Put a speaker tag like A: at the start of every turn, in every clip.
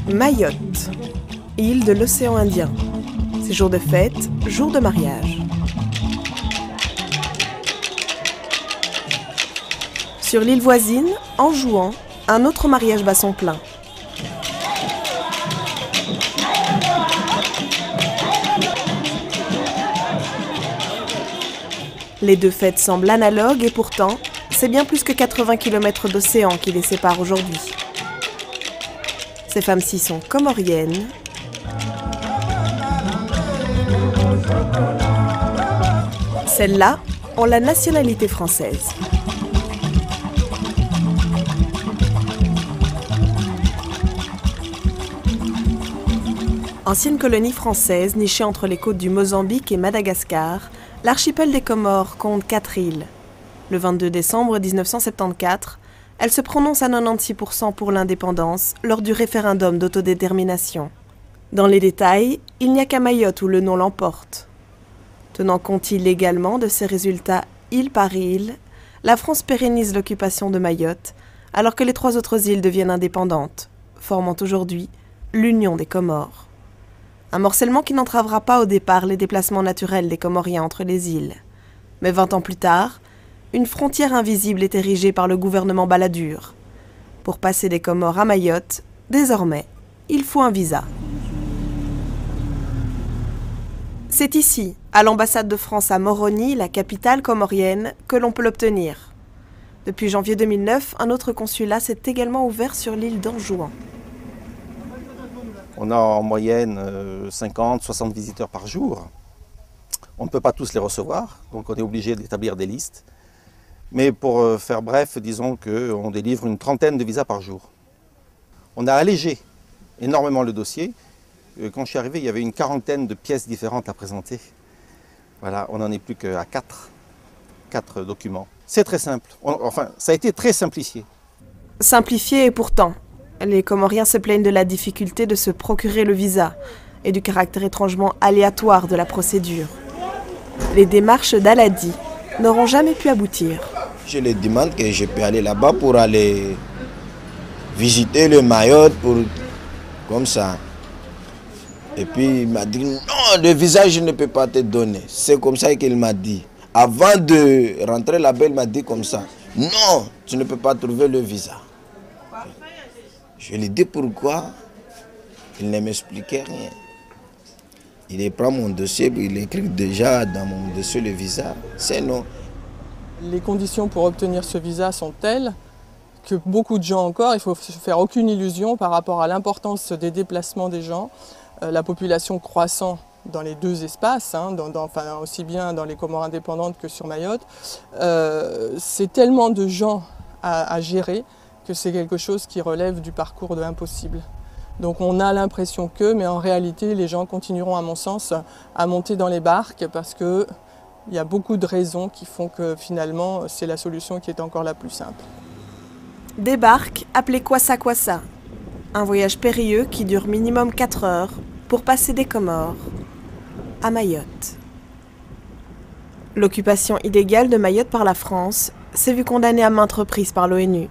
A: Mayotte, île de l'océan Indien. C'est jour de fête, jour de mariage. Sur l'île voisine, en jouant, un autre mariage bat son plein. Les deux fêtes semblent analogues et pourtant, c'est bien plus que 80 km d'océan qui les séparent aujourd'hui. Ces femmes-ci sont comoriennes. Celles-là ont la nationalité française. Ancienne colonie française nichée entre les côtes du Mozambique et Madagascar, l'archipel des Comores compte 4 îles. Le 22 décembre 1974, elle se prononce à 96% pour l'indépendance lors du référendum d'autodétermination. Dans les détails, il n'y a qu'à Mayotte où le nom l'emporte. Tenant compte illégalement de ces résultats île par île, la France pérennise l'occupation de Mayotte, alors que les 3 autres îles deviennent indépendantes, formant aujourd'hui l'Union des Comores. Un morcellement qui n'entravera pas au départ les déplacements naturels des Comoriens entre les îles. Mais 20 ans plus tard, une frontière invisible est érigée par le gouvernement Balladur. Pour passer des Comores à Mayotte, désormais, il faut un visa. C'est ici, à l'ambassade de France à Moroni, la capitale comorienne, que l'on peut l'obtenir. Depuis janvier 2009, un autre consulat s'est également ouvert sur l'île d'Anjouan.
B: On a en moyenne 50-60 visiteurs par jour. On ne peut pas tous les recevoir, donc on est obligé d'établir des listes. Mais pour faire bref, disons qu'on délivre une trentaine de visas par jour. On a allégé énormément le dossier. Quand je suis arrivé, il y avait une quarantaine de pièces différentes à présenter. Voilà, on n'en est plus qu'à 4 documents. C'est très simple. Enfin, ça a été très simplifié.
A: Simplifié et pourtant, les Comoriens se plaignent de la difficulté de se procurer le visa et du caractère étrangement aléatoire de la procédure. Les démarches d'Aladi n'auront jamais pu aboutir.
C: Je lui demande que je peux aller là-bas pour aller visiter le Mayotte, comme ça. Et puis il m'a dit, non, le visa je ne peux pas te donner. C'est comme ça qu'il m'a dit. Avant de rentrer là-bas, il m'a dit comme ça, non, tu ne peux pas trouver le visa. Je lui dis pourquoi. Il ne m'expliquait rien. Il prend mon dossier, il écrit déjà dans mon dossier le visa. C'est non.
D: Les conditions pour obtenir ce visa sont telles que beaucoup de gens encore, il ne faut se faire aucune illusion par rapport à l'importance des déplacements des gens. La population croissant dans les deux espaces, enfin, aussi bien dans les Comores indépendantes que sur Mayotte, c'est tellement de gens à gérer que c'est quelque chose qui relève du parcours de l'impossible. Donc on a l'impression que, mais en réalité, les gens continueront, à mon sens, à monter dans les barques parce qu'il y a beaucoup de raisons qui font que finalement, c'est la solution qui est encore la plus simple.
A: Des barques appelées Kwassa Kwassa. Un voyage périlleux qui dure minimum 4 heures pour passer des Comores à Mayotte. L'occupation illégale de Mayotte par la France s'est vue condamnée à maintes reprises par l'ONU,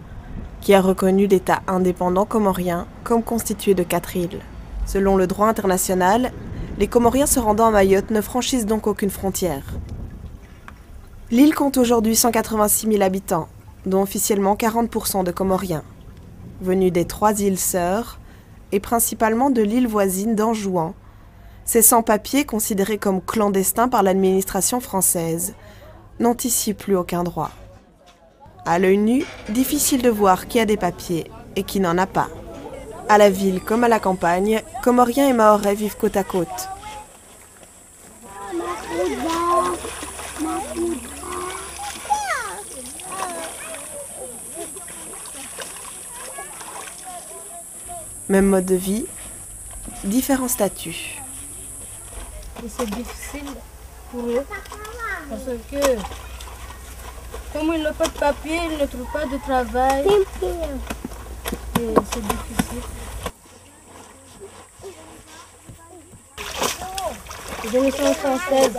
A: qui a reconnu l'État indépendant comorien comme constitué de 4 îles. Selon le droit international, les Comoriens se rendant à Mayotte ne franchissent donc aucune frontière. L'île compte aujourd'hui 186 000 habitants, dont officiellement 40% de Comoriens, venus des 3 îles sœurs et principalement de l'île voisine d'Anjouan. Ces sans-papiers, considérés comme clandestins par l'administration française, n'ont ici plus aucun droit. À l'œil nu, difficile de voir qui a des papiers et qui n'en a pas. À la ville comme à la campagne, Comoriens et Mahorais vivent côte à côte. Même mode de vie, différents statuts.
E: C'est difficile pour eux parce que comme ils n'ont pas de papier, ils ne trouvent pas de travail. Et c'est difficile. Je ne suis française.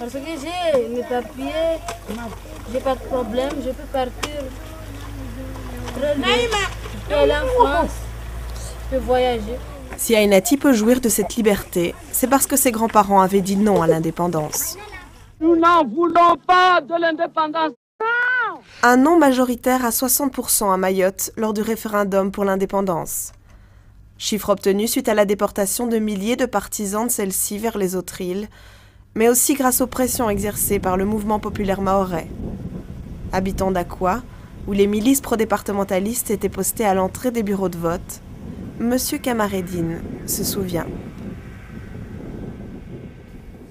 E: Parce que j'ai mes papiers, j'ai pas de problème, je peux partir très loin. Je peux aller en France, je peux voyager.
A: Si Ainati peut jouir de cette liberté, c'est parce que ses grands-parents avaient dit non à l'indépendance.
F: Nous n'en voulons pas de l'indépendance.
A: Un non majoritaire à 60% à Mayotte lors du référendum pour l'indépendance. Chiffre obtenu suite à la déportation de milliers de partisans de celle-ci vers les autres îles, mais aussi grâce aux pressions exercées par le mouvement populaire mahorais. Habitant d'Aqua, où les milices pro-départementalistes étaient postées à l'entrée des bureaux de vote, Monsieur Kamaredine se souvient.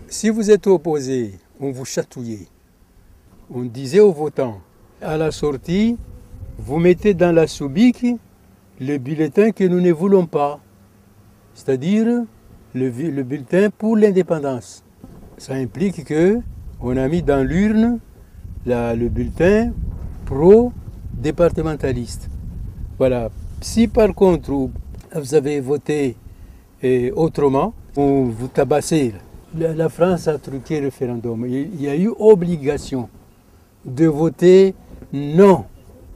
G: Si vous êtes opposé, on vous chatouillait. On disait aux votants, à la sortie, vous mettez dans la soubique le bulletin que nous ne voulons pas, c'est-à-dire le bulletin pour l'indépendance. Ça implique qu'on a mis dans l'urne le bulletin pro-départementaliste. Voilà. Si par contre vous avez voté autrement, on vous tabassez. La France a truqué le référendum. Il y a eu obligation de voter non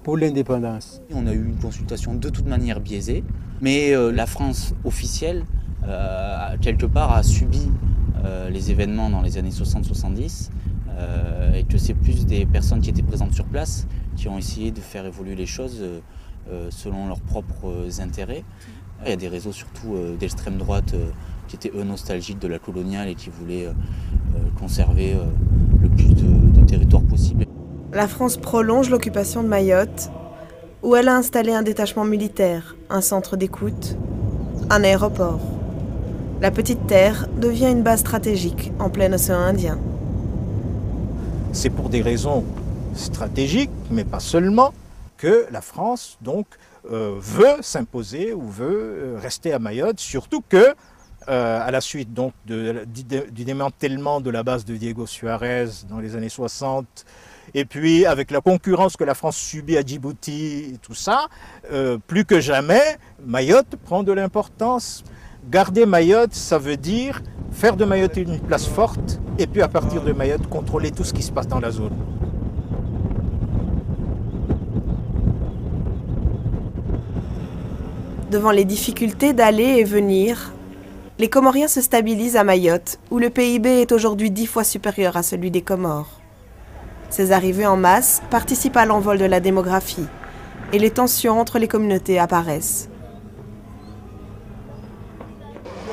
G: pour l'indépendance.
H: On a eu une consultation de toute manière biaisée, mais la France officielle, quelque part, a subi les événements dans les années 60-70 et que c'est plus des personnes qui étaient présentes sur place qui ont essayé de faire évoluer les choses selon leurs propres intérêts. Il y a des réseaux surtout d'extrême droite qui étaient eux nostalgiques de la coloniale et qui voulaient conserver le plus de territoire possible.
A: La France prolonge l'occupation de Mayotte, où elle a installé un détachement militaire, un centre d'écoute, un aéroport. La petite terre devient une base stratégique en plein océan Indien.
I: C'est pour des raisons stratégiques, mais pas seulement, que la France donc veut s'imposer ou veut rester à Mayotte, surtout que à la suite donc du démantèlement de la base de Diego Suarez dans les années 60, et puis avec la concurrence que la France subit à Djibouti et tout ça, plus que jamais, Mayotte prend de l'importance. Garder Mayotte, ça veut dire faire de Mayotte une place forte, et puis à partir de Mayotte, contrôler tout ce qui se passe dans la zone.
A: Devant les difficultés d'aller et venir, les Comoriens se stabilisent à Mayotte, où le PIB est aujourd'hui 10 fois supérieur à celui des Comores. Ces arrivées en masse participent à l'envol de la démographie, et les tensions entre les communautés apparaissent.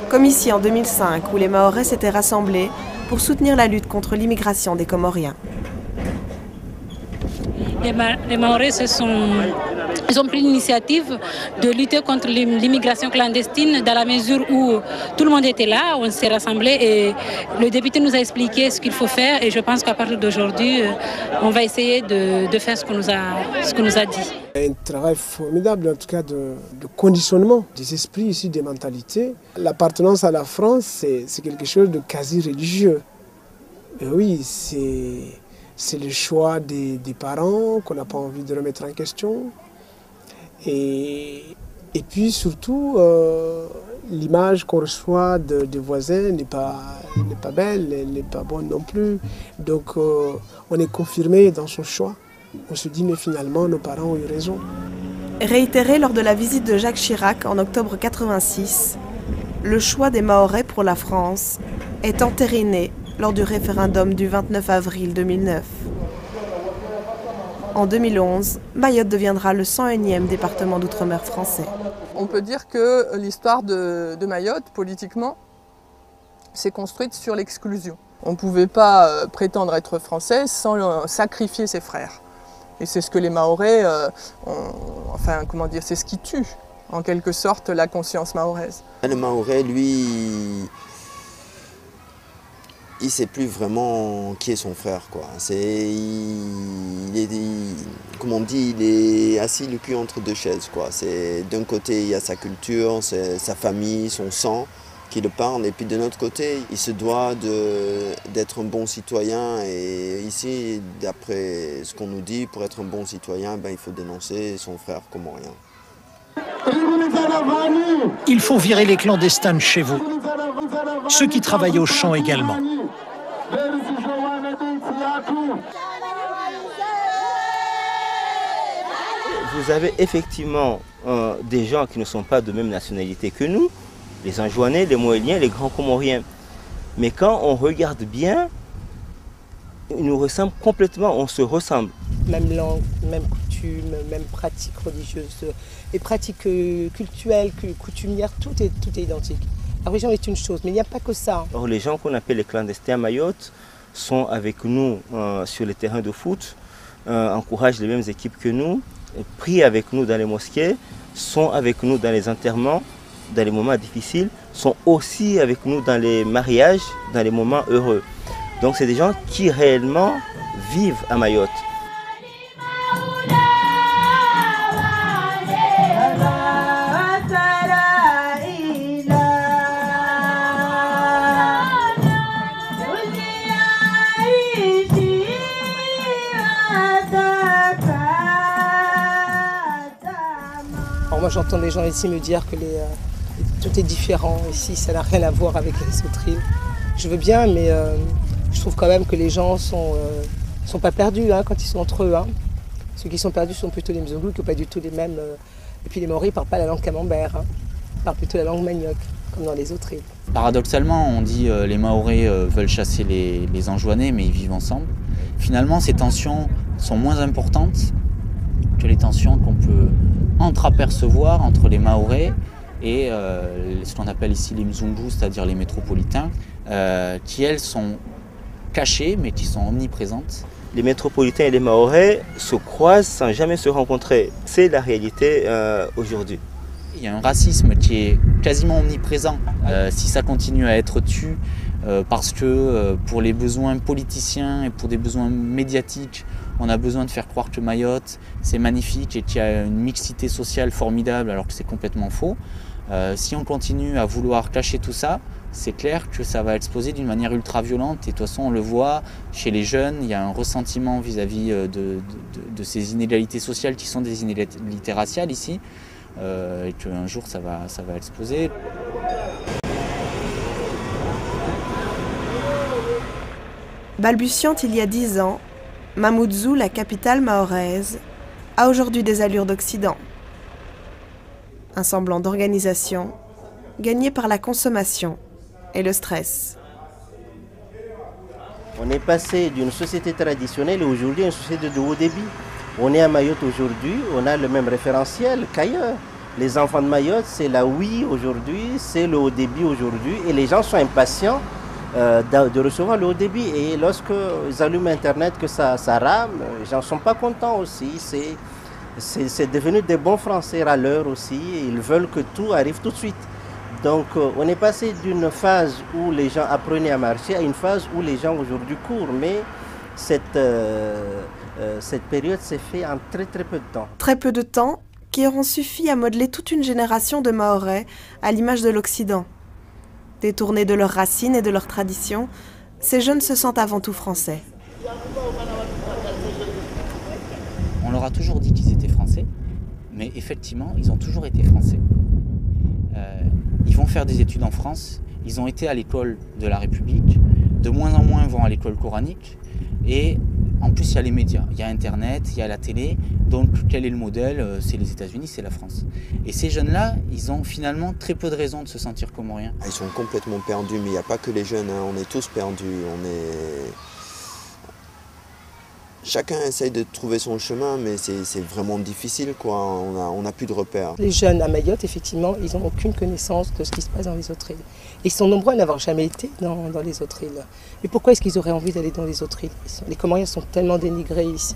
A: Comme ici en 2005, où les Mahorais s'étaient rassemblés pour soutenir la lutte contre l'immigration des Comoriens.
J: Les Mahorais ils ont pris l'initiative de lutter contre l'immigration clandestine dans la mesure où tout le monde était là, on s'est rassemblés et le député nous a expliqué ce qu'il faut faire et je pense qu'à partir d'aujourd'hui, on va essayer de faire ce qu'on nous a dit.
K: Un travail formidable en tout cas de conditionnement des esprits ici, des mentalités. L'appartenance à la France, c'est quelque chose de quasi religieux. Et oui, c'est le choix des parents qu'on n'a pas envie de remettre en question. Et puis surtout, l'image qu'on reçoit des voisins n'est pas belle, elle n'est pas bonne non plus. Donc on est confirmé dans son choix. On se dit mais finalement nos parents ont eu raison.
A: Réitéré lors de la visite de Jacques Chirac en octobre 86, le choix des Mahorais pour la France est entériné lors du référendum du 29 avril 2009. En 2011, Mayotte deviendra le 101e département d'outre-mer français.
D: On peut dire que l'histoire de Mayotte, politiquement, s'est construite sur l'exclusion. On ne pouvait pas prétendre être français sans sacrifier ses frères. Et c'est ce que les Mahorais, c'est ce qui tue, en quelque sorte, la conscience mahoraise.
C: Le Mahorais, lui, il ne sait plus vraiment qui est son frère, quoi. Comme on dit, il est assis le cul entre deux chaises, quoi. D'un côté, il y a sa culture, sa famille, son sang qui le parle, et puis de l'autre côté, il se doit d'être un bon citoyen. Et ici, d'après ce qu'on nous dit, pour être un bon citoyen, il faut dénoncer son frère comorien.
L: Il faut virer les clandestins de chez vous, ceux qui travaillent au champ également.
M: Vous avez effectivement des gens qui ne sont pas de même nationalité que nous, les Anjouanais, les Moëliens, les Grands Comoriens. Mais quand on regarde bien, ils nous ressemblent complètement, on se ressemble.
N: Même langue, même coutume, même pratiques religieuses, les pratiques culturelles, coutumières, tout est identique. La religion est une chose, mais il n'y a pas que ça.
M: Or, les gens qu'on appelle les clandestins à Mayotte sont avec nous sur les terrains de foot, encouragent les mêmes équipes que nous, prient avec nous dans les mosquées, sont avec nous dans les enterrements, dans les moments difficiles, sont aussi avec nous dans les mariages, dans les moments heureux. Donc c'est des gens qui réellement vivent à Mayotte.
N: Alors moi j'entends les gens ici me dire que tout est différent ici, ça n'a rien à voir avec les autres îles. Je veux bien, mais je trouve quand même que les gens sont pas perdus quand ils sont entre eux. Ceux qui sont perdus sont plutôt les Mzungus, qui n'ont pas du tout les mêmes. Et puis les Maoris ne parlent pas la langue camembert, ils parlent plutôt la langue manioc, comme dans les autres îles.
H: Paradoxalement, on dit les Maoris veulent chasser les Anjouanais, mais ils vivent ensemble. Finalement, ces tensions sont moins importantes que les tensions qu'on peut entreapercevoir entre les Maoris et ce qu'on appelle ici les Mzungus, c'est-à-dire les métropolitains, qui elles sont cachées mais qui sont omniprésentes.
M: Les métropolitains et les Mahorais se croisent sans jamais se rencontrer. C'est la réalité aujourd'hui.
H: Il y a un racisme qui est quasiment omniprésent. Si ça continue à être tu, parce que pour les besoins politiciens et pour des besoins médiatiques, on a besoin de faire croire que Mayotte, c'est magnifique et qu'il y a une mixité sociale formidable alors que c'est complètement faux. Si on continue à vouloir cacher tout ça, c'est clair que ça va exploser d'une manière ultra violente. Et de toute façon, on le voit chez les jeunes, il y a un ressentiment vis-à-vis de ces inégalités sociales qui sont des inégalités raciales ici. Et qu'un jour, ça va exploser.
A: Balbutiante il y a 10 ans, Mamoudzou, la capitale mahoraise, a aujourd'hui des allures d'Occident. Un semblant d'organisation, gagné par la consommation et le stress.
O: On est passé d'une société traditionnelle aujourd'hui à une société de haut débit. On est à Mayotte aujourd'hui, on a le même référentiel qu'ailleurs. Les enfants de Mayotte, c'est la Wii aujourd'hui, c'est le haut débit aujourd'hui, et les gens sont impatients de recevoir le haut débit. Et lorsqu'ils allument Internet, que ça rame, les gens ne sont pas contents aussi. C'est devenu des bons Français râleurs aussi, ils veulent que tout arrive tout de suite. Donc on est passé d'une phase où les gens apprenaient à marcher à une phase où les gens aujourd'hui courent. Mais cette période s'est faite en très peu de temps.
A: Très peu de temps qui auront suffi à modeler toute une génération de Mahorais à l'image de l'Occident. Détournés de leurs racines et de leurs traditions, ces jeunes se sentent avant tout français.
H: On leur a toujours dit qu'ils étaient français, mais effectivement, ils ont toujours été français. Ils vont faire des études en France, ils ont été à l'école de la République, de moins en moins vont à l'école coranique, et en plus il y a les médias, il y a Internet, il y a la télé, donc quel est le modèle? C'est les États-Unis, c'est la France. Et ces jeunes-là, ils ont finalement très peu de raisons de se sentir comoriens.
P: Ils sont complètement perdus, mais il n'y a pas que les jeunes, on est tous perdus, Chacun essaye de trouver son chemin, mais c'est vraiment difficile, quoi. On n'a plus de repères.
N: Les jeunes à Mayotte, effectivement, ils n'ont aucune connaissance de ce qui se passe dans les autres îles. Ils sont nombreux à n'avoir jamais été dans les autres îles. Mais pourquoi est-ce qu'ils auraient envie d'aller dans les autres îles? Les Comoriens sont tellement dénigrés ici.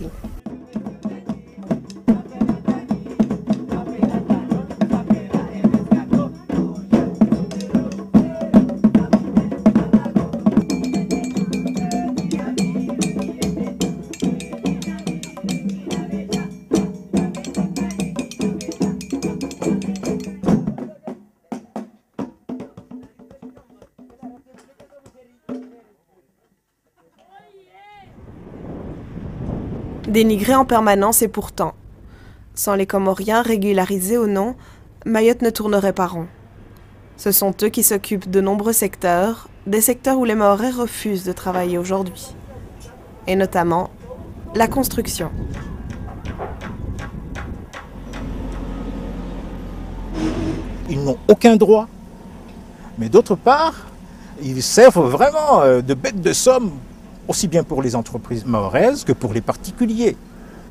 A: Dénigrés en permanence et pourtant, sans les Comoriens régularisés ou non, Mayotte ne tournerait pas rond. Ce sont eux qui s'occupent de nombreux secteurs, des secteurs où les Mahorais refusent de travailler aujourd'hui. et notamment la construction.
I: Ils n'ont aucun droit, mais d'autre part, ils servent vraiment de bêtes de somme, aussi bien pour les entreprises mahoraises que pour les particuliers.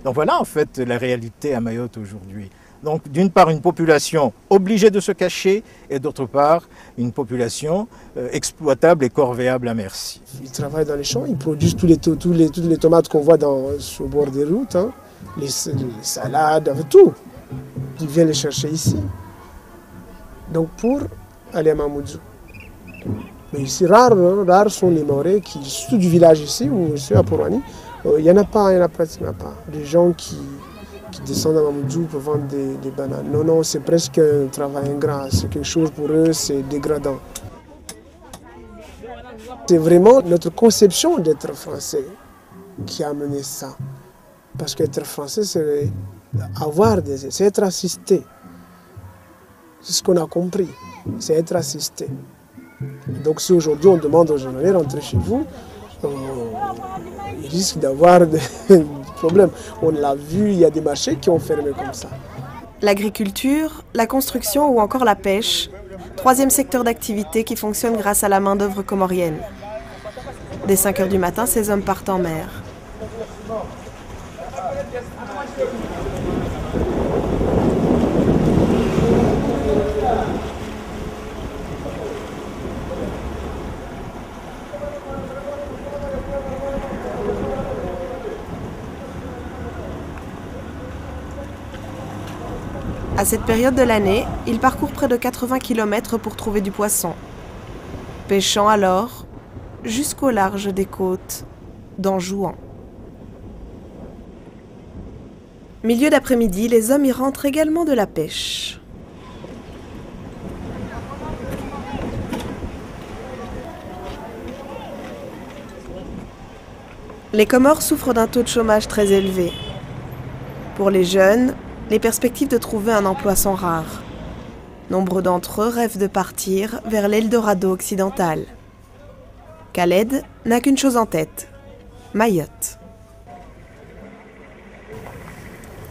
I: Donc voilà en fait la réalité à Mayotte aujourd'hui. Donc d'une part une population obligée de se cacher et d'autre part une population exploitable et corvéable à merci.
K: Ils travaillent dans les champs, ils produisent toutes les tomates qu'on voit au bord des routes, hein, les salades, tout. Ils viennent les chercher ici. Donc pour aller à Mamoudzou. Mais ici, rares sont les Mahorais qui, surtout du village ici, ou ici à Porani, il n'y en a pratiquement pas. Des gens qui descendent à Mamoudzou pour vendre des bananes. Non, non, c'est presque un travail ingrat. C'est quelque chose pour eux, c'est dégradant. C'est vraiment notre conception d'être français qui a amené ça. Parce qu'être français, c'est c'est être assisté. C'est ce qu'on a compris, c'est être assisté. Donc si aujourd'hui on demande aux gens de rentrer chez vous, ils risquent d'avoir des problèmes. On l'a vu, il y a des marchés qui ont fermé comme ça.
A: L'agriculture, la construction ou encore la pêche, troisième secteur d'activité qui fonctionne grâce à la main-d'œuvre comorienne. Dès 5 h du matin, ces hommes partent en mer. À cette période de l'année, ils parcourent près de 80 km pour trouver du poisson, pêchant alors jusqu'au large des côtes d'Anjouan. Milieu d'après-midi, les hommes y rentrent également de la pêche. Les Comores souffrent d'un taux de chômage très élevé. Pour les jeunes, les perspectives de trouver un emploi sont rares. Nombre d'entre eux rêvent de partir vers l'Eldorado occidental. Khaled n'a qu'une chose en tête, Mayotte.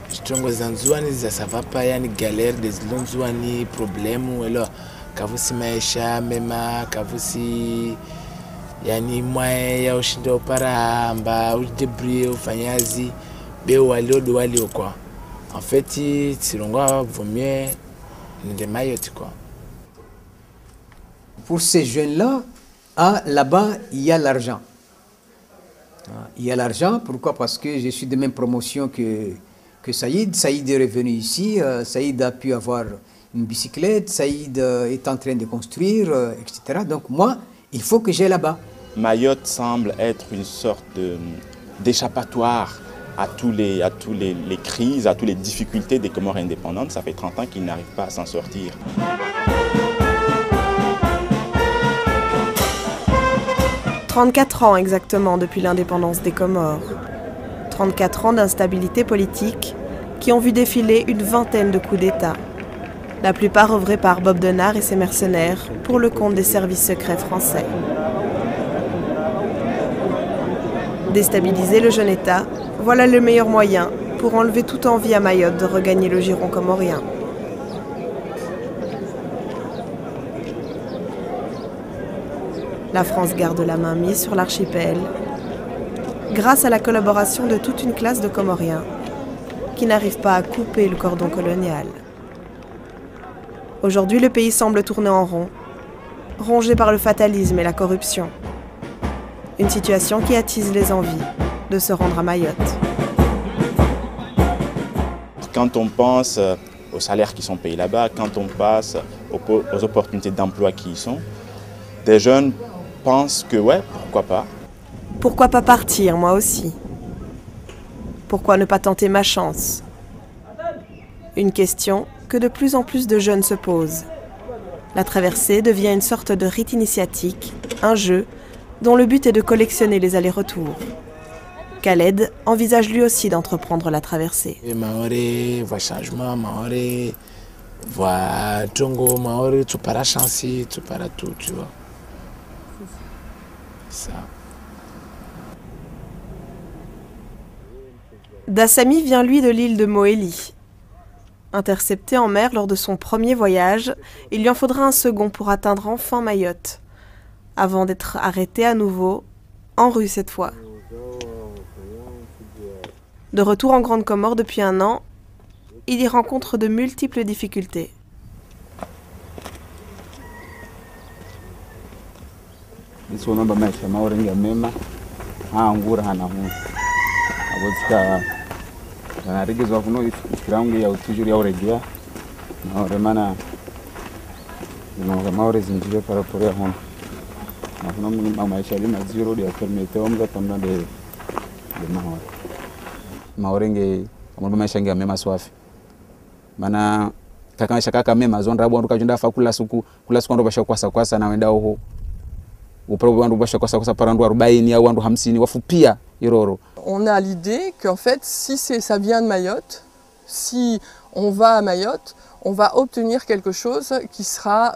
Q: Strongo zanzuani zasavapa yani galère des lonzuani problème alors kavusi maisha mema kavusi yani mwae ya ushindo para amba udebrie ufanyazi be walio quoi. En fait, Tsironga vaut mieux de Mayotte, quoi.
L: Pour ces jeunes-là, là-bas, il y a l'argent. Il y a l'argent, pourquoi? Parce que je suis de même promotion que Saïd. Saïd est revenu ici, Saïd a pu avoir une bicyclette, Saïd est en train de construire, etc. Donc moi, il faut que j'aille là-bas.
R: Mayotte semble être une sorte d'échappatoire à tous les crises, à toutes les difficultés des Comores indépendantes. Ça fait 30 ans qu'ils n'arrivent pas à s'en sortir. «
A: 34 ans exactement depuis l'indépendance des Comores. 34 ans d'instabilité politique qui ont vu défiler une vingtaine de coups d'État. La plupart œuvrés par Bob Denard et ses mercenaires pour le compte des services secrets français. Déstabiliser le jeune État, voilà le meilleur moyen pour enlever toute envie à Mayotte de regagner le giron comorien. La France garde la main mise sur l'archipel grâce à la collaboration de toute une classe de Comoriens qui n'arrivent pas à couper le cordon colonial. Aujourd'hui, le pays semble tourner en rond, rongé par le fatalisme et la corruption. Une situation qui attise les envies de se rendre à Mayotte.
R: Quand on pense aux salaires qui sont payés là-bas, quand on passe aux opportunités d'emploi qui y sont, des jeunes pensent que ouais, pourquoi pas.
A: Pourquoi pas partir, moi aussi? Pourquoi ne pas tenter ma chance? Une question que de plus en plus de jeunes se posent. La traversée devient une sorte de rite initiatique, un jeu dont le but est de collectionner les allers-retours. Khaled envisage lui aussi d'entreprendre la traversée.
Q: Maoré, voit changement, Maoré, voit Tongo, Maoré, tout para chancer, tout para tout, tu vois. Ça.
A: Dassamy vient lui de l'île de Mohéli. Intercepté en mer lors de son premier voyage, il lui en faudra un second pour atteindre enfin Mayotte, avant d'être arrêté à nouveau, en rue cette fois. De retour en Grande Comore depuis 1 an, il y rencontre de multiples difficultés.
S: Maorenge ambapo maisha yangu mema swafi maana kaka maisha kaka mema zonda bwandu kajunda fa kula siku ndo basha kwasa na wenda ho uprobo bwandu basha kwasa parandu 40 au wandu 50 wafupia iroro.
D: On a l'idée qu'en fait si ça vient de Mayotte, si on va à Mayotte, on va obtenir quelque chose qui sera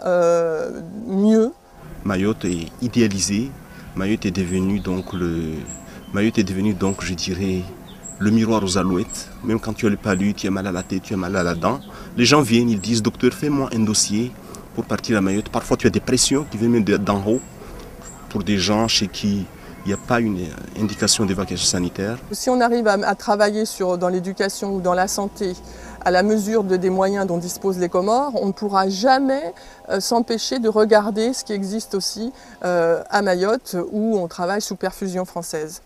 D: mieux.
T: Mayotte est idéalisé, Mayotte est devenu donc je dirais le miroir aux alouettes. Même quand tu as le palu, tu as mal à la tête, tu as mal à la dent, les gens viennent, ils disent docteur fais-moi un dossier pour partir à Mayotte. Parfois tu as des pressions qui viennent même d'en haut pour des gens chez qui il n'y a pas une indication d'évacuation sanitaire.
D: Si on arrive à travailler dans l'éducation ou dans la santé à la mesure des moyens dont disposent les Comores, on ne pourra jamais s'empêcher de regarder ce qui existe aussi à Mayotte où on travaille sous perfusion française.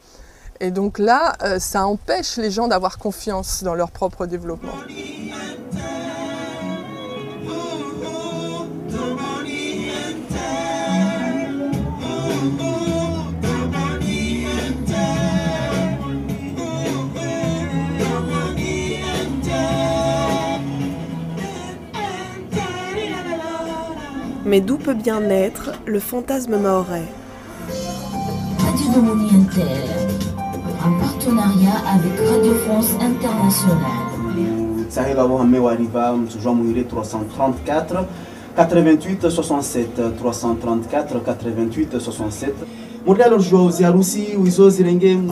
D: Et donc là, ça empêche les gens d'avoir confiance dans leur propre développement.
A: Mais d'où peut bien naître le fantasme mahorais?
U: Radio Domoni Inter, en partenariat avec Radio France Internationale.
V: Sahiba Bohamé Wariva, Mtsoujoua Mouhire 334 88 67 334 88 67.
L: En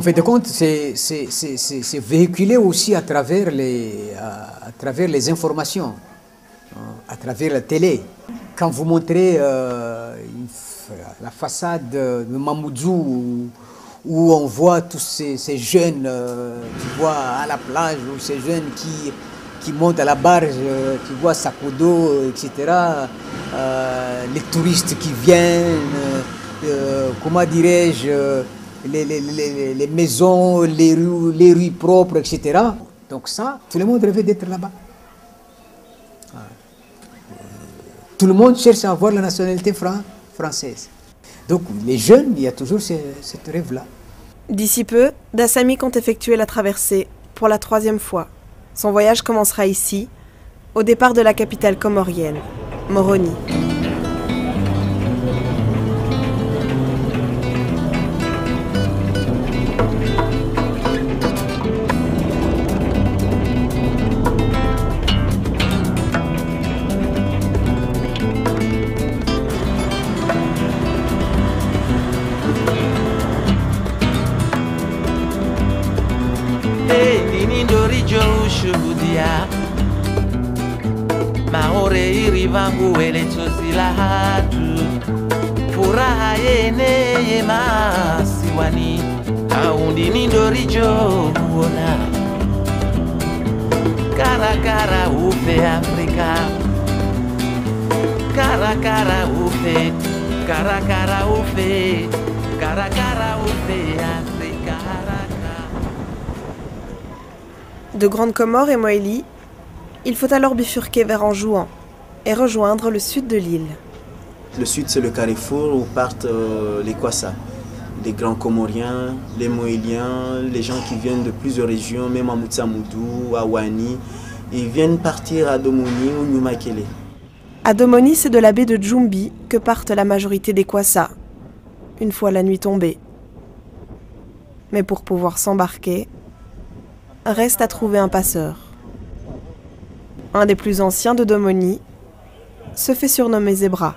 L: fait de compte, c'est véhiculé aussi à travers les informations, à travers la télé. Quand vous montrez la façade de Mamoudzou, où on voit tous ces jeunes, tu vois, à la plage, ou ces jeunes qui montent à la barge, tu vois, Sakodo, etc. Les touristes qui viennent, comment dirais-je, les maisons, les rues propres, etc. Donc ça, tout le monde rêvait d'être là-bas. Tout le monde cherche à avoir la nationalité française. Donc les jeunes, il y a toujours ce rêve-là.
A: D'ici peu, Dassamy compte effectuer la traversée pour la 3e fois. Son voyage commencera ici, au départ de la capitale comorienne, Moroni.
W: Maore irivangu wele chozi la hatu furaha yene masiwani kaundi nindorijo kuona karakara ufe Afrika karakara ufe karakara ufe karakara ufe Afrika.
A: De Grande Comore et Mohéli, il faut alors bifurquer vers Anjouan et rejoindre le sud de l'île.
V: Le sud, c'est le carrefour où partent les Kwassa, les grands Comoriens, les Mohéliens, les gens qui viennent de plusieurs régions, même à Moutsamoudou, à Wani. Ils viennent partir à Domoni ou Nyumakele.
A: À Domoni, c'est de la baie de Djoumbi que partent la majorité des Kwassa, une fois la nuit tombée. Mais pour pouvoir s'embarquer, reste à trouver un passeur. Un des plus anciens de Domoni se fait surnommer Zebra.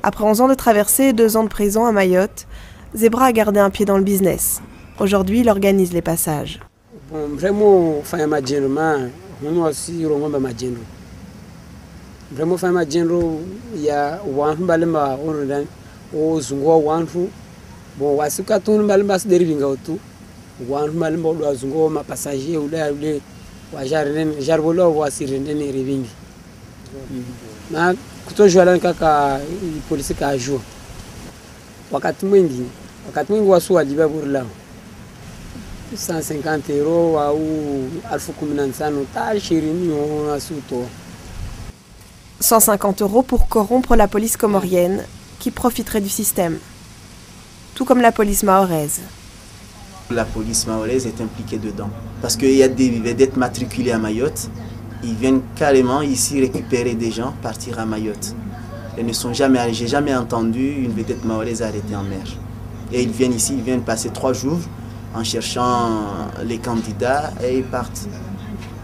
A: Après 11 ans de traversée et 2 ans de prison à Mayotte, Zebra a gardé un pied dans le business. Aujourd'hui, il organise les passages.
B: Bon, vraiment, fanya majenro mimi si rongo majenro. Vraiment fanya majenro ya wantu balema onodan o zungo wantu. Bon, wasika tunu balema sideribinga utu. Wantu balema do zungo ma passager ule wa jarbolo wa sirendeni ribingi. Na kutojwala kaka polisi ka jour. Wakati mwingi wasu wajiba burla 150 € au 1500
A: 150 € pour corrompre la police comorienne qui profiterait du système, tout comme la police mahoraise.
V: La police mahoraise est impliquée dedans parce qu'il y a des vedettes matriculées à Mayotte. Ils viennent carrément ici récupérer des gens, partir à Mayotte. J'ai jamais entendu une vedette mahoraise arrêtée en mer. Et ils viennent ici, ils viennent passer 3 jours en cherchant les candidats et ils partent.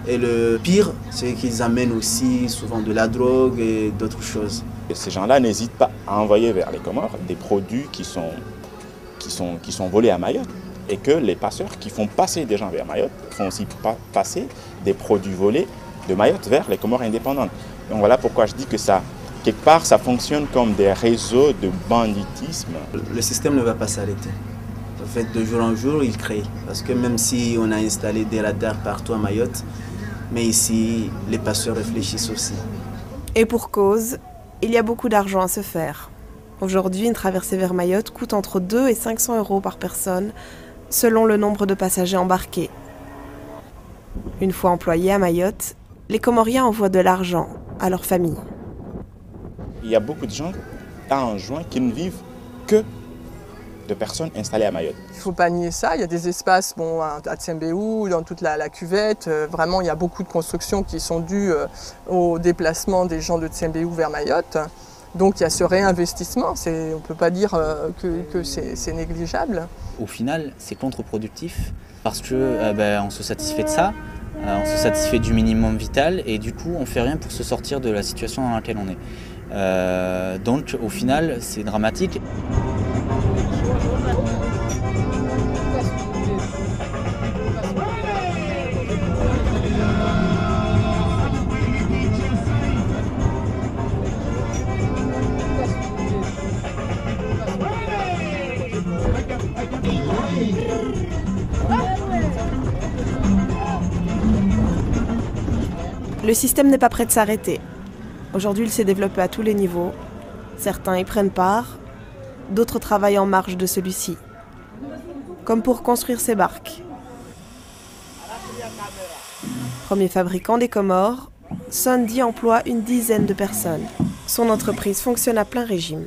V: Et le pire, c'est qu'ils amènent aussi souvent de la drogue et d'autres choses.
R: Et ces gens-là n'hésitent pas à envoyer vers les Comores des produits qui sont volés à Mayotte. Et que les passeurs qui font passer des gens vers Mayotte font aussi passer des produits volés de Mayotte vers les Comores indépendantes. Donc voilà pourquoi je dis que ça, quelque part, ça fonctionne comme des réseaux de banditisme.
V: Le système ne va pas s'arrêter. En fait, de jour en jour, il crée. Parce que même si on a installé des radars partout à Mayotte, mais ici, les passeurs réfléchissent aussi.
A: Et pour cause, il y a beaucoup d'argent à se faire. Aujourd'hui, une traversée vers Mayotte coûte entre 2 et 500 € par personne, selon le nombre de passagers embarqués. Une fois employés à Mayotte, les Comoriens envoient de l'argent à leur famille.
R: Il y a beaucoup de gens à Anjouan qui ne vivent que de personnes installées à Mayotte.
D: Il ne faut pas nier ça, il y a des espaces à Tsembéou, dans toute la cuvette, vraiment il y a beaucoup de constructions qui sont dues au déplacement des gens de Tsembéou vers Mayotte. Donc il y a ce réinvestissement, on ne peut pas dire que c'est négligeable.
H: Au final, c'est contre-productif parce qu'on se satisfait de ça, on se satisfait du minimum vital et du coup on ne fait rien pour se sortir de la situation dans laquelle on est. Donc au final, c'est dramatique.
A: Le système n'est pas prêt de s'arrêter. Aujourd'hui, il s'est développé à tous les niveaux. Certains y prennent part, d'autres travaillent en marge de celui-ci. Comme pour construire ces barques. Premier fabricant des Comores, Sondi emploie une dizaine de personnes. Son entreprise fonctionne à plein régime.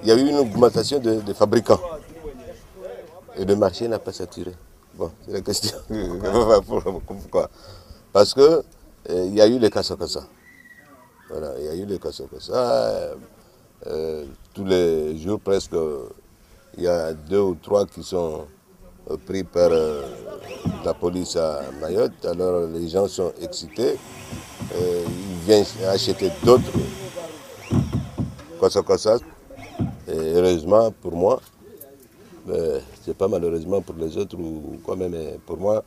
E: Il y a eu une augmentation de fabricants et le marché n'a pas saturé. Bon, c'est la question. Pourquoi? Parce que il y a eu les Kassa-Kassa. Voilà, il y a eu les Kassa-Kassa. Tous les jours presque, il y a 2 ou 3 qui sont pris par la police à Mayotte. Alors les gens sont excités. Ils viennent acheter d'autres Kassa-Kassa. Et heureusement pour moi, c'est pas malheureusement pour les autres ou quoi, mais pour moi,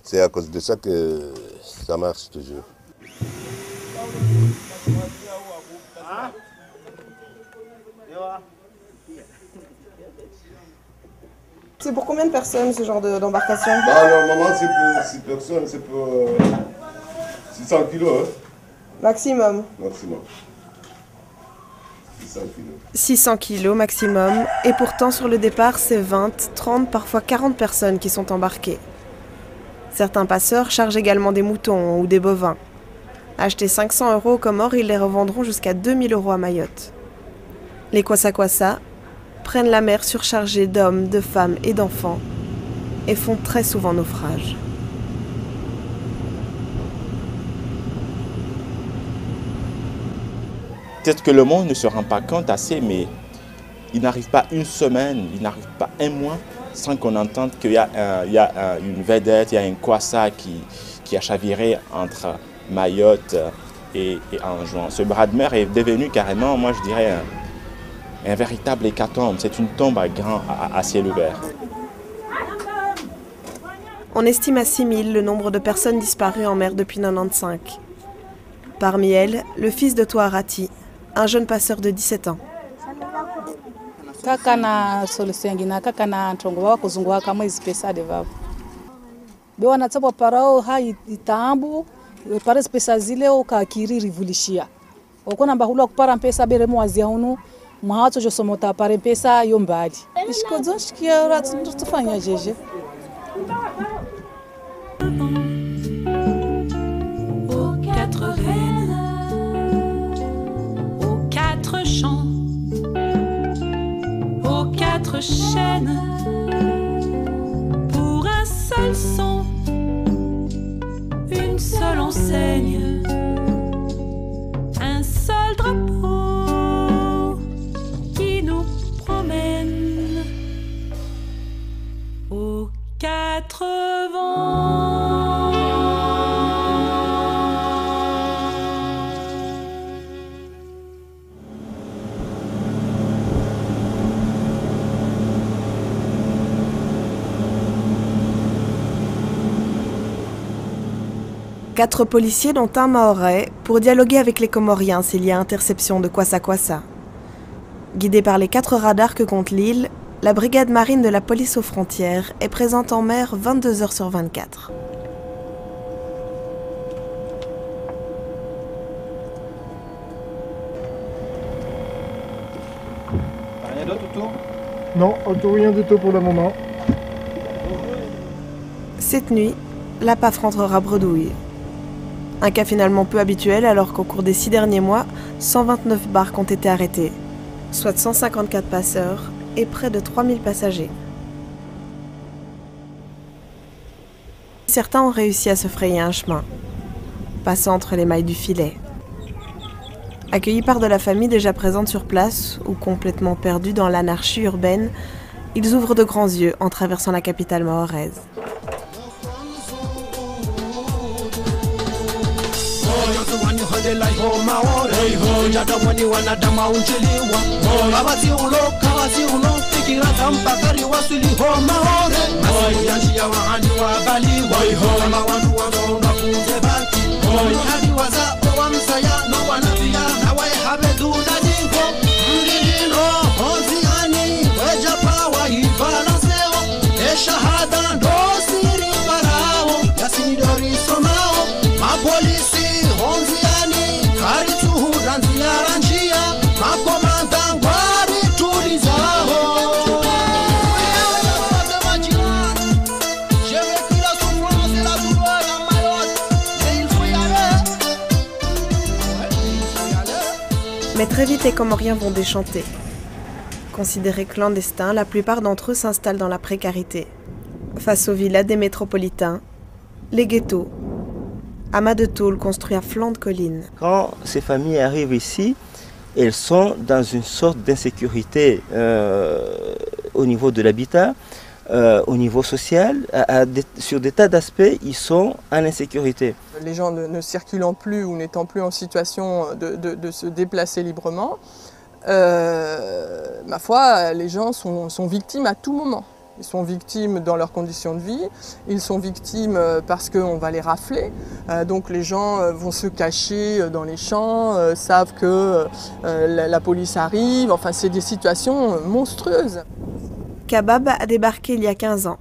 E: c'est à cause de ça que ça marche toujours.
A: C'est pour combien de personnes ce genre d'embarcation?
E: Normalement c'est pour 6 personnes, c'est pour 600 kilos. Hein?
A: Maximum.
E: Maximum.
A: 600 kilos maximum, et pourtant sur le départ, c'est 20, 30, parfois 40 personnes qui sont embarquées. Certains passeurs chargent également des moutons ou des bovins. Achetés 500 € aux Comores, ils les revendront jusqu'à 2000 € à Mayotte. Les Kwassa-Kwassa prennent la mer surchargée d'hommes, de femmes et d'enfants et font très souvent naufrage.
R: Peut-être que le monde ne se rend pas compte assez, mais il n'arrive pas une semaine, il n'arrive pas un mois sans qu'on entende qu'il y a une vedette, il y a un Kwassa qui a chaviré entre Mayotte et en juin. Ce bras de mer est devenu carrément, moi je dirais, un véritable hécatombe. C'est une tombe à ciel ouvert.
A: On estime à 6 000 le nombre de personnes disparues en mer depuis 1995. Parmi elles, le fils de Touarati, un jeune passeur de 17 ans.
F: Kakana solusengina kakana ntongowa kuzungwa kamwe pesa de vavo. Be wanatsapo parao ha itambu para pesa zile ukakiri rivulishia. Okona mbahulwa kupara pesa bere mwazia hunu mwato jo somota para pesa yombali. Ishikodzo shikia ratufanya jeje.
G: Aux quatre reines, aux quatre champs, aux quatre chaînes, pour un seul son, une seule enseigne, un seul drapeau qui nous promène aux quatre vents.
A: Quatre policiers dont un mahorais pour dialoguer avec les Comoriens s'il y a interception de Kwassa-Kwassa. Guidée par les 4 radars que compte l'île, la brigade marine de la police aux frontières est présente en mer 22 heures sur 24.
I: Rien d'autre autour?
J: Non, autour rien du tout pour le moment.
A: Cette nuit, la PAF rentrera bredouille. Un cas finalement peu habituel alors qu'au cours des 6 derniers mois, 129 barques ont été arrêtées, soit 154 passeurs et près de 3000 passagers. Certains ont réussi à se frayer un chemin, passant entre les mailles du filet. Accueillis par de la famille déjà présente sur place ou complètement perdus dans l'anarchie urbaine, ils ouvrent de grands yeux en traversant la capitale mahoraise. Mais très vite, les Comoriens vont déchanter. Considérés clandestins, la plupart d'entre eux s'installent dans la précarité. Face aux villas des métropolitains, les ghettos, amas de tôle construits à flanc de colline.
M: Quand ces familles arrivent ici, elles sont dans une sorte d'insécurité au niveau de l'habitat, au niveau social, sur des tas d'aspects, ils sont en insécurité.
D: Les gens ne circulant plus ou n'étant plus en situation de se déplacer librement, ma foi, les gens sont victimes à tout moment. Ils sont victimes dans leurs conditions de vie, ils sont victimes parce qu'on va les rafler. Donc les gens vont se cacher dans les champs, savent que la police arrive. Enfin, c'est des situations monstrueuses.
A: Kabab a débarqué il y a 15 ans.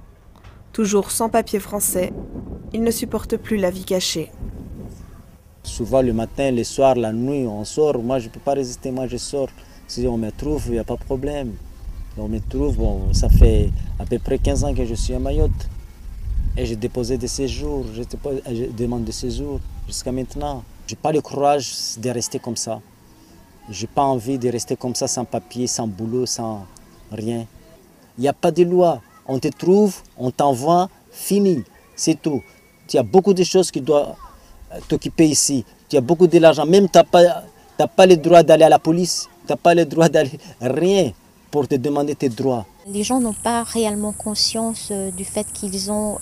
A: Toujours sans papier français, il ne supporte plus la vie cachée.
X: Souvent le matin, le soir, la nuit, on sort. Moi, je ne peux pas résister, moi je sors. Si on me trouve, il n'y a pas de problème. On me trouve, bon, ça fait à peu près 15 ans que je suis à Mayotte. Et j'ai déposé des séjours, je demande des séjours jusqu'à maintenant. Je n'ai pas le courage de rester comme ça. Je n'ai pas envie de rester comme ça, sans papier, sans boulot, sans rien. Il n'y a pas de loi. On te trouve, on t'envoie, fini, c'est tout. Tu as beaucoup de choses qui doivent t'occuper ici. Tu as beaucoup de l'argent. Même tu n'as pas le droit d'aller à la police. Tu n'as pas le droit d'aller rien pour te demander tes droits.
Y: Les gens n'ont pas réellement conscience du fait qu'ils ont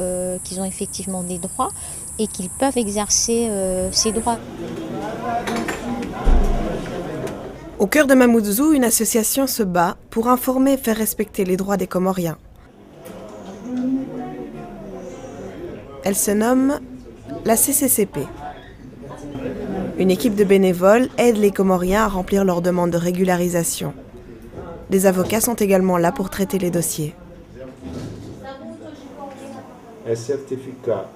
Y: effectivement des droits et qu'ils peuvent exercer ces droits.
A: Au cœur de Mamoudzou, une association se bat pour informer et faire respecter les droits des Comoriens. Elle se nomme la CCCP. Une équipe de bénévoles aide les Comoriens à remplir leurs demandes de régularisation. Des avocats sont également là pour traiter les dossiers.
C: Un certificat.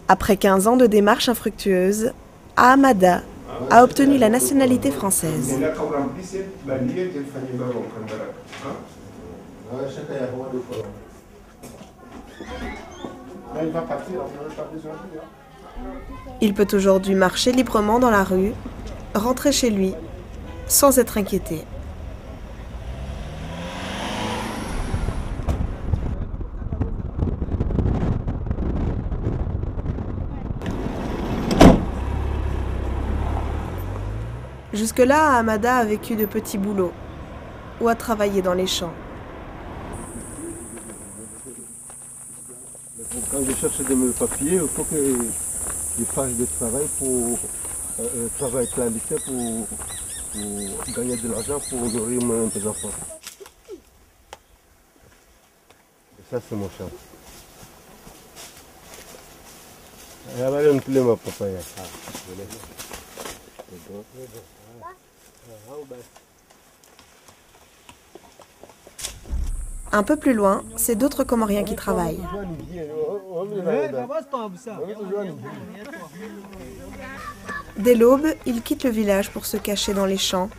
A: Après 15 ans de démarches infructueuses, Ahamada a obtenu la nationalité française. Il peut aujourd'hui marcher librement dans la rue, rentrer chez lui, sans être inquiété. Jusque-là, Ahamada a vécu de petits boulots ou a travaillé dans les champs.
C: Quand je cherche des papiers, il faut que je fasse du travail pour travail clandestin pour gagner de l'argent pour nourrir mes enfants. Et ça, c'est mon champ.
A: Un peu plus loin, c'est d'autres Comoriens qui travaillent. Dès l'aube, ils quittent le village pour se cacher dans les champs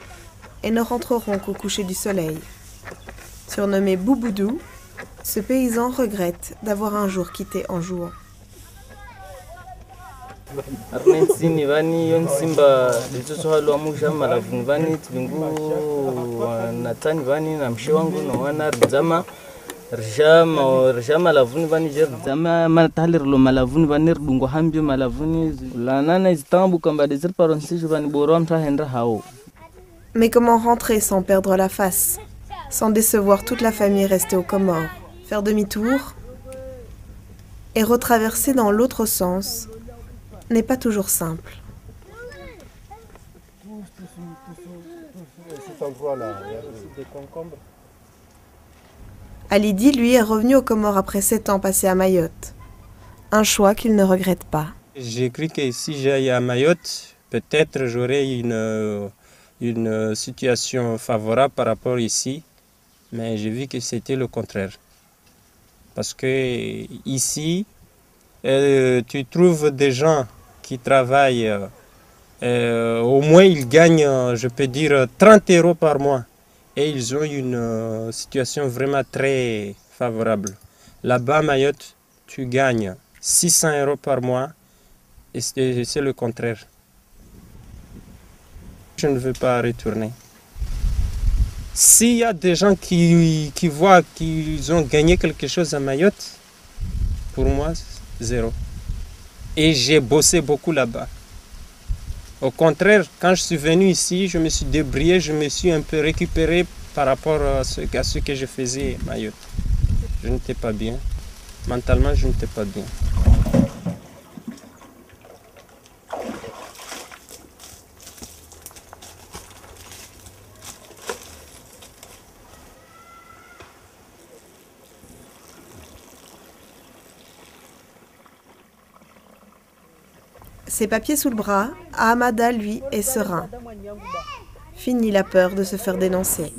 A: et ne rentreront qu'au coucher du soleil. Surnommé Bouboudou, ce paysan regrette d'avoir un jour quitté Anjouan.
K: Arnensini vani yon simba lizoso halwa musha malavuni vani tvingu natani vani na mshe wangu no wana rzama rja malavuni vani jer rzama matalir malavuni vani rdungo hambio malavuni lanana itambu kamba desir paronsi vani borom ta hendra hao.
A: Mais comment rentrer sans perdre la face, sans décevoir toute la famille restée aux Comores, faire demi-tour et retraverser dans l'autre sens n'est pas toujours simple. Alidi, lui, est revenu aux Comores après 7 ans passés à Mayotte. Un choix qu'il ne regrette pas.
N: J'ai cru que si j'aille à Mayotte, peut-être j'aurais une situation favorable par rapport ici, mais j'ai vu que c'était le contraire. Parce que ici, tu trouves des gens qui travaillent, au moins ils gagnent, je peux dire, 30 € par mois. Et ils ont une situation vraiment très favorable. Là-bas à Mayotte, tu gagnes 600 € par mois et c'est le contraire. Je ne veux pas retourner. S'il y a des gens qui voient qu'ils ont gagné quelque chose à Mayotte, pour moi, 0. Et j'ai bossé beaucoup là-bas. Au contraire, quand je suis venu ici, je me suis débrouillé, je me suis un peu récupéré par rapport à ce que je faisais à Mayotte. Je n'étais pas bien. Mentalement, je n'étais pas bien.
A: Ses papiers sous le bras, Ahamada, lui, est serein. Fini la peur de se faire dénoncer.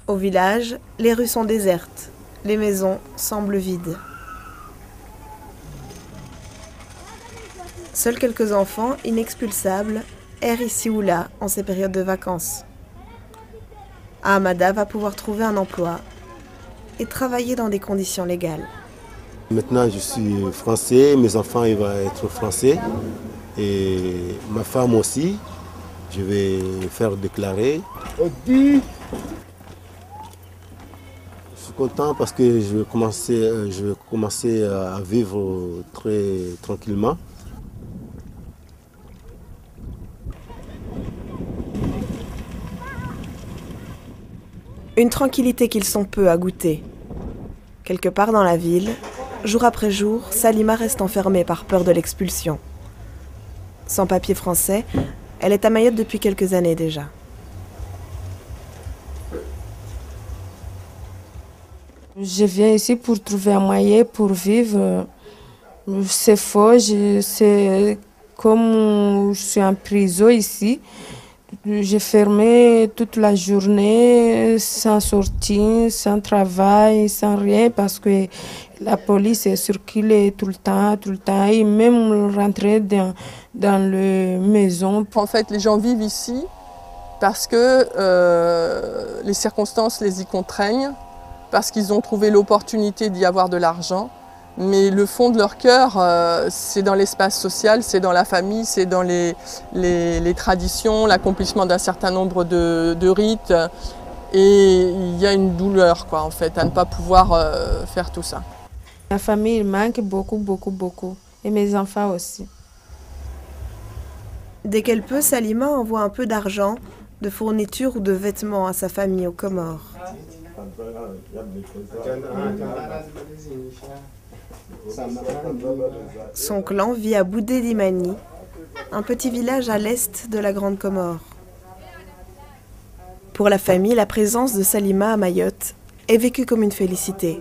A: Au village, les rues sont désertes. Les maisons semblent vides. Seuls quelques enfants, inexpulsables, errent ici ou là en ces périodes de vacances. Ahamada va pouvoir trouver un emploi et travailler dans des conditions légales.
C: Maintenant, je suis français, mes enfants ils vont être français et ma femme aussi. Je vais faire déclarer. Je suis content parce que je vais commencer à vivre très tranquillement.
A: Une tranquillité qu'ils sont peu à goûter. Quelque part dans la ville, jour après jour, Salima reste enfermée par peur de l'expulsion. Sans papier français, elle est à Mayotte depuis quelques années déjà.
O: Je viens ici pour trouver un moyen pour vivre. C'est faux, c'est comme je suis en prison ici. J'ai fermé toute la journée, sans sortir, sans travail, sans rien, parce que la police est circulée tout le temps, et même rentrer dans la maison.
D: En fait, les gens vivent ici parce que les circonstances les y contraignent, parce qu'ils ont trouvé l'opportunité d'y avoir de l'argent. Mais le fond de leur cœur, c'est dans l'espace social, c'est dans la famille, c'est dans les traditions, l'accomplissement d'un certain nombre de rites. Et il y a une douleur, quoi, en fait, à ne pas pouvoir faire tout ça.
O: Ma famille manque beaucoup, beaucoup, beaucoup. Et mes enfants aussi.
A: Dès qu'elle peut, Salima envoie un peu d'argent, de fournitures ou de vêtements à sa famille aux Comores. Son clan vit à Boudé d'Imani, un petit village à l'est de la Grande Comore. Pour la famille, la présence de Salima à Mayotte est vécue comme une félicité.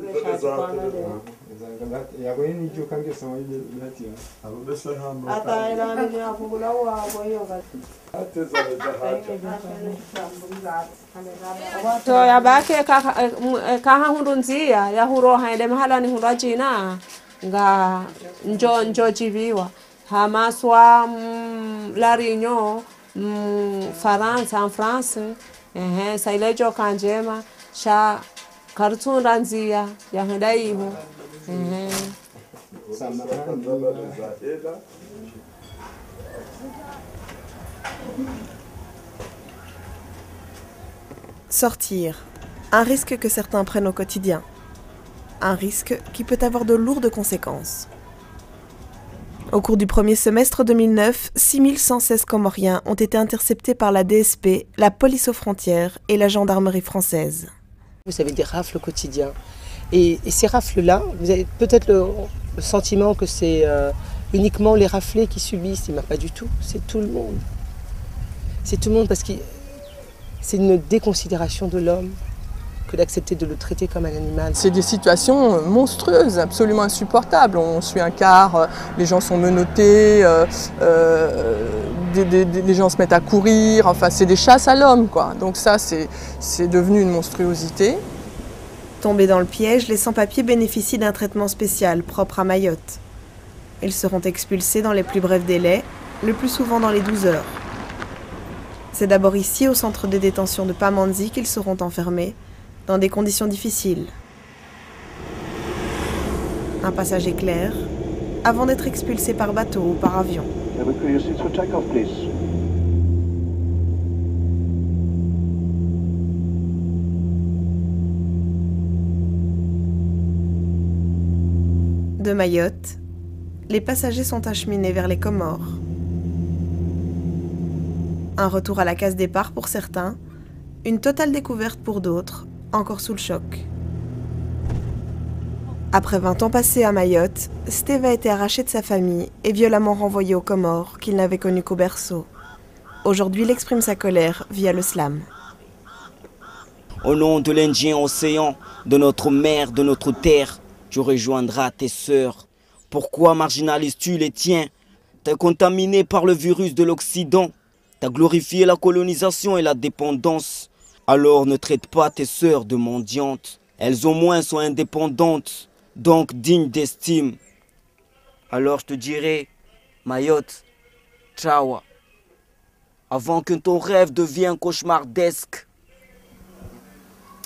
O: Nga njo chiviwa hamaswa la Réunion France en France sailejo kanjema sha kartun ranzia ya hidaibu
A: Sortir, un risque que certains prennent au quotidien. Un risque qui peut avoir de lourdes conséquences. Au cours du premier semestre 2009, 6116 Comoriens ont été interceptés par la DSP, la police aux frontières et la gendarmerie française.
P: Vous avez des rafles au quotidien. Et ces rafles-là, vous avez peut-être le sentiment que c'est uniquement les raflés qui subissent, mais pas du tout, c'est tout le monde. C'est tout le monde parce que c'est une déconsidération de l'homme que d'accepter de le traiter comme un animal.
D: C'est des situations monstrueuses, absolument insupportables. On suit un car, les gens sont menottés, les gens se mettent à courir, enfin c'est des chasses à l'homme, quoi. Donc ça c'est devenu une monstruosité.
A: Tombés dans le piège, les sans-papiers bénéficient d'un traitement spécial propre à Mayotte. Ils seront expulsés dans les plus brefs délais, le plus souvent dans les 12 heures. C'est d'abord ici, au centre de détention de Pamandzi, qu'ils seront enfermés, dans des conditions difficiles. Un passage éclair, avant d'être expulsés par bateau ou par avion. De Mayotte, les passagers sont acheminés vers les Comores. Un retour à la case départ pour certains, une totale découverte pour d'autres, encore sous le choc. Après 20 ans passés à Mayotte, Steve a été arraché de sa famille et violemment renvoyé aux Comores, qu'il n'avait connu qu'au berceau. Aujourd'hui, il exprime sa colère via le slam.
Q: Au nom de l'Indien océan, de notre mer, de notre terre, tu rejoindras tes sœurs. Pourquoi marginalises-tu les tiens? T'es contaminé par le virus de l'Occident. T'as glorifié la colonisation et la dépendance. Alors ne traite pas tes sœurs de mendiantes. Elles au moins sont indépendantes, donc dignes d'estime. Alors je te dirai, Mayotte, Tchawa, avant que ton rêve devienne cauchemardesque.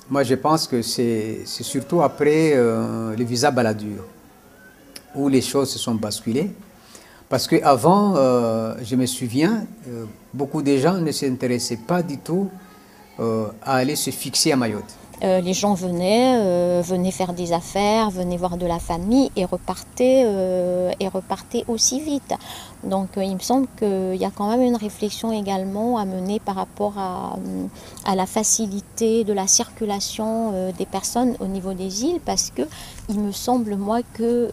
L: Moi je pense que c'est surtout après le visa Balladur où les choses se sont basculées. Parce qu'avant, je me souviens, beaucoup de gens ne s'intéressaient pas du tout à aller se fixer à Mayotte.
Y: Les gens venaient faire des affaires, venaient voir de la famille et repartaient aussi vite. Donc il me semble qu'il y a quand même une réflexion également à mener par rapport à la facilité de la circulation des personnes au niveau des îles, parce que il me semble, moi, que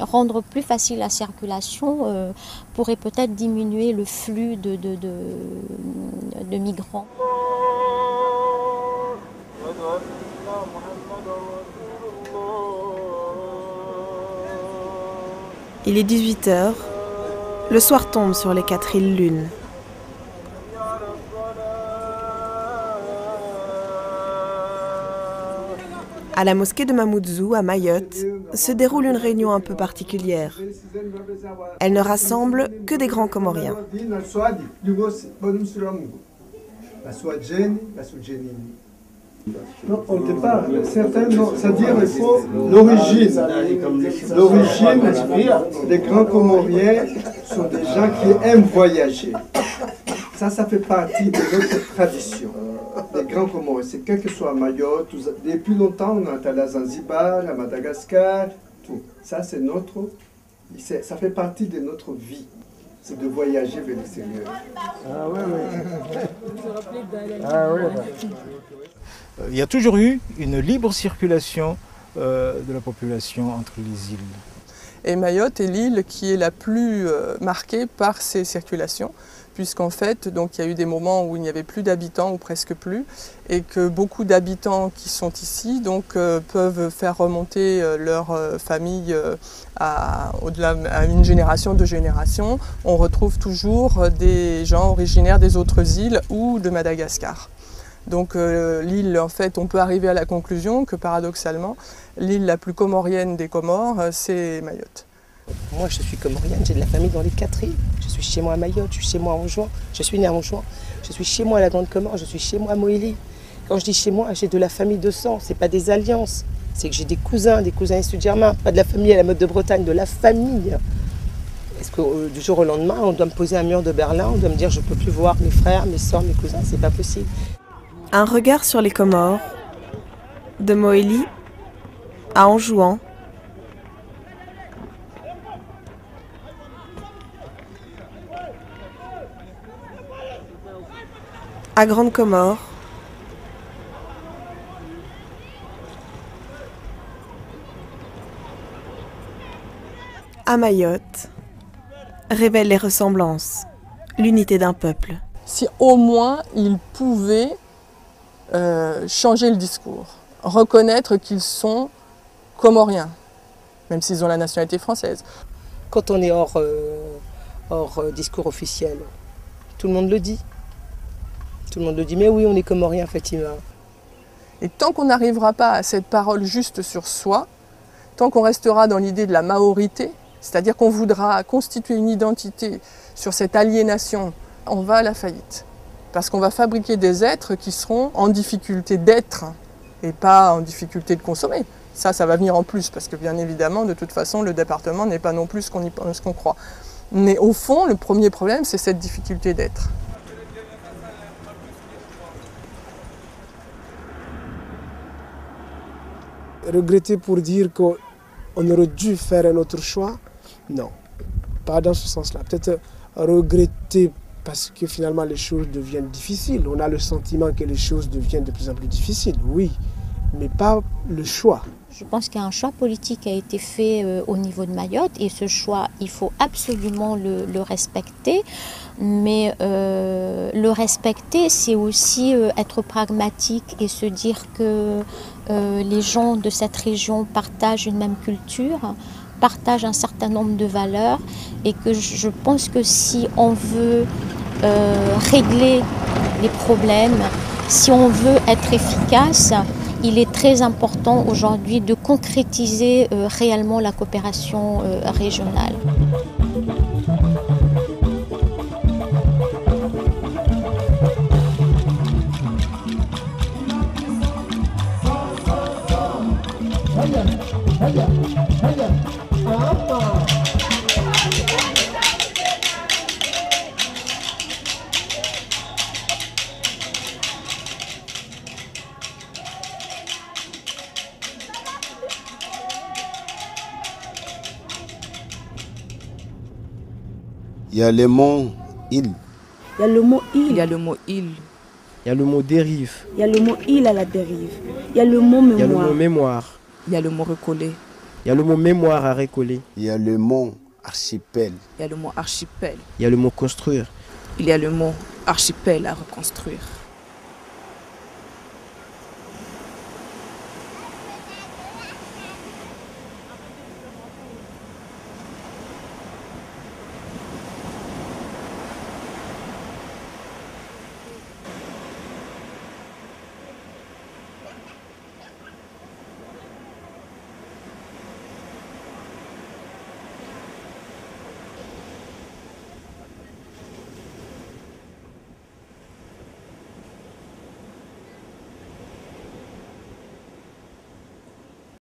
Y: rendre plus facile la circulation pourrait peut-être diminuer le flux de migrants.
A: Il est 18h. Le soir tombe sur les 4 îles Lune. À la mosquée de Mamoudzou, à Mayotte, se déroule une réunion un peu particulière. Elle ne rassemble que des grands Comoriens.
J: Non, au départ, certains non, c'est-à-dire il faut l'origine. L'origine, les grands Comoriens sont des gens qui aiment voyager. Ça fait partie de notre tradition. Les grands Comoriens, c'est quel que soit à Mayotte, depuis longtemps on est allé à Zanzibar, à Madagascar, tout. Ça c'est notre, ça fait partie de notre vie. C'est de voyager vers l'extérieur. Ah ouais, ouais.
I: Ah ouais. Il y a toujours eu une libre circulation de la population entre les îles.
D: Et Mayotte est l'île qui est la plus marquée par ces circulations, puisqu'en fait, donc, il y a eu des moments où il n'y avait plus d'habitants, ou presque plus, et que beaucoup d'habitants qui sont ici donc, peuvent faire remonter leur famille au-delà à une génération, 2 générations. On retrouve toujours des gens originaires des autres îles ou de Madagascar. Donc l'île, en fait, on peut arriver à la conclusion que paradoxalement, l'île la plus comorienne des Comores, c'est Mayotte.
P: Moi, je suis comorienne, j'ai de la famille dans les 4 îles. Je suis chez moi à Mayotte, je suis chez moi à Anjouan, je suis née à Anjouan. Je suis chez moi à la Grande Comore, je suis chez moi à Moélie. Quand je dis chez moi, j'ai de la famille de sang, c'est pas des alliances. C'est que j'ai des cousins issus de Germain, pas de la famille à la mode de Bretagne, de la famille. Est-ce que du jour au lendemain, on doit me poser un mur de Berlin, on doit me dire je ne peux plus voir mes frères, mes soeurs, mes cousins, c'est pas possible.
A: Un regard sur les Comores, de Moélie à Anjouan, à Grande Comore, à Mayotte, révèle les ressemblances, l'unité d'un peuple.
D: Si au moins ils pouvaient changer le discours, reconnaître qu'ils sont comoriens, même s'ils ont la nationalité française.
P: Quand on est hors discours officiel, tout le monde le dit. Tout le monde le dit, mais oui, on est comoriens, Fatima.
D: Et tant qu'on n'arrivera pas à cette parole juste sur soi, tant qu'on restera dans l'idée de la maorité, c'est-à-dire qu'on voudra constituer une identité sur cette aliénation, on va à la faillite. Parce qu'on va fabriquer des êtres qui seront en difficulté d'être et pas en difficulté de consommer. Ça va venir en plus, parce que bien évidemment, de toute façon, le département n'est pas non plus ce qu'on croit. Mais au fond, le premier problème, c'est cette difficulté d'être.
B: Regretter pour dire qu'on aurait dû faire un autre choix, non, pas dans ce sens-là. Peut-être regretter parce que finalement les choses deviennent difficiles. On a le sentiment que les choses deviennent de plus en plus difficiles, oui, mais pas le choix.
Y: Je pense qu'un choix politique a été fait au niveau de Mayotte et ce choix, il faut absolument le respecter. Mais le respecter, c'est aussi être pragmatique et se dire que les gens de cette région partagent une même culture, partagent un certain nombre de valeurs et que je pense que si on veut régler les problèmes, si on veut être efficace, il est très important aujourd'hui de concrétiser réellement la coopération régionale.
C: Il y a le mot île.
S: Il y a le mot île.
T: Il y a le mot île.
U: Il y a le mot dérive.
S: Il y a le mot île à la dérive. Il y a le mot mémoire.
U: Il y a le mot mémoire.
T: Il y a le mot recoller.
U: Il y a le mot mémoire à recoller.
C: Il y a le mot archipel.
T: Il y a le mot archipel.
U: Il y a le mot construire.
T: Il y a le mot archipel à reconstruire.